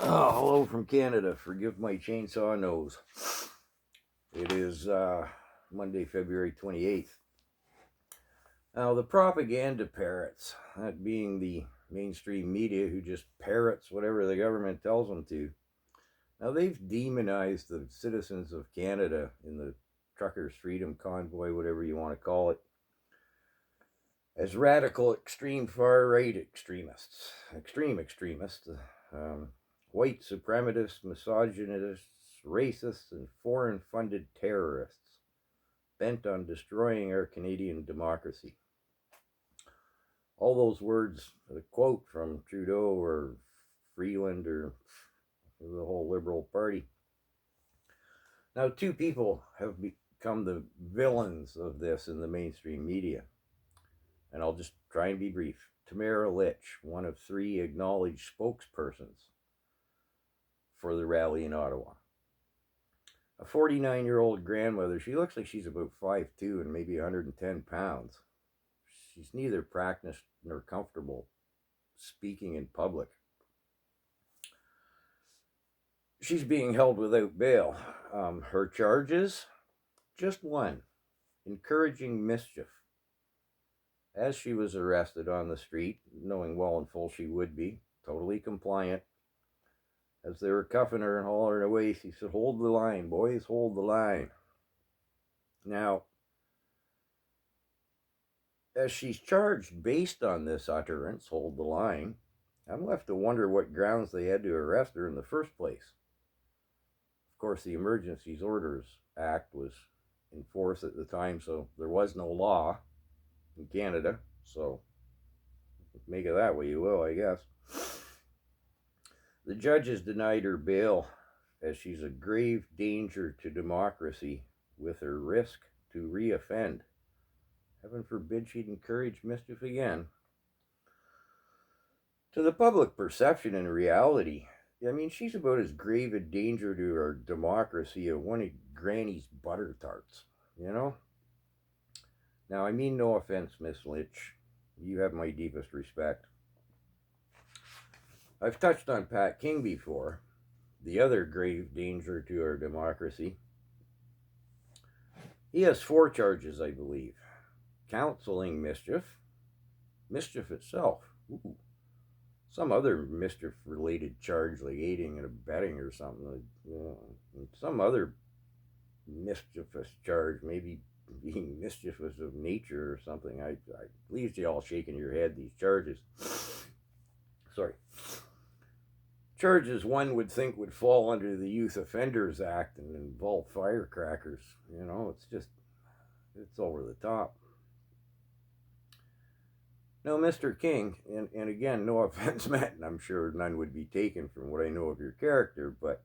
Oh, hello from Canada. Forgive my chainsaw nose. It is Monday, February 28th. Now, the propaganda parrots, that being the mainstream media who just parrots whatever the government tells them to, now they've demonized the citizens of Canada in the Truckers' Freedom Convoy, whatever you want to call it, as radical, extreme, far-right extremists. Extreme extremists. White supremacists, misogynists, racists, and foreign-funded terrorists bent on destroying our Canadian democracy. All those words, the quote from Trudeau or Freeland or the whole Liberal Party. Now, two people have become the villains of this in the mainstream media, and I'll just try and be brief. Tamara Litch, one of three acknowledged spokespersons for the rally in Ottawa. A 49-year-old grandmother. She looks like she's about 5'2" and maybe 110 pounds. She's neither practiced nor comfortable speaking in public. She's being held without bail. Her charges? Just one: encouraging mischief. As she was arrested on the street, knowing well and full she would be, totally compliant, as they were cuffing her and hauling her away, she said, "Hold the line, boys, hold the line." Now, as she's charged based on this utterance, "hold the line," I'm left to wonder what grounds they had to arrest her in the first place. Of course, the Emergencies Orders Act was in force at the time, so there was no law in Canada, so make it that way you will, I guess. The judges denied her bail as she's a grave danger to democracy with her risk to reoffend. Heaven forbid she'd encourage mischief again. To the public perception and reality, I mean, she's about as grave a danger to our democracy as one of Granny's butter tarts, you know? Now, I mean no offense, Miss Litch. You have my deepest respect. I've touched on Pat King before, the other grave danger to our democracy. He has 4 charges, I believe. Counseling mischief, mischief itself, some other mischief-related charge like aiding and abetting or something, some other mischievous charge, maybe being mischievous of nature or something. I leaves you all shaking your head, these charges. Sorry. Charges one would think would fall under the Youth Offenders Act and involve firecrackers. It's over the top. Now, Mr. King, and again, no offense meant, and I'm sure none would be taken from what I know of your character, but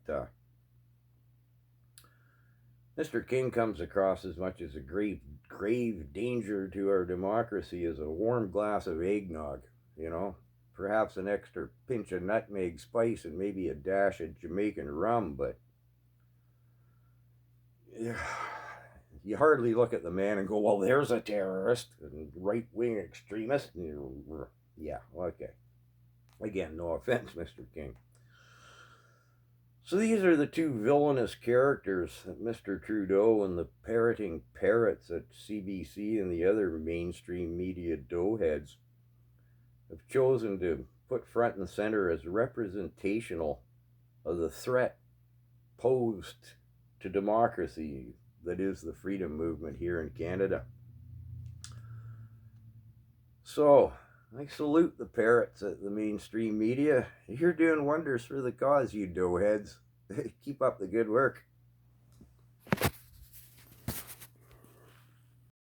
Mr. King comes across as much as a grave danger to our democracy as a warm glass of eggnog, perhaps an extra pinch of nutmeg spice and maybe a dash of Jamaican rum, but you hardly look at the man and go, well, there's a terrorist and right-wing extremist. Yeah, okay. Again, no offense, Mr. King. So these are the two villainous characters that Mr. Trudeau and the parroting parrots at CBC and the other mainstream media doughheads have chosen to put front and center as representational of the threat posed to democracy that is the freedom movement here in Canada. So, I salute the parrots at the mainstream media. You're doing wonders for the cause, you doughheads. Keep up the good work.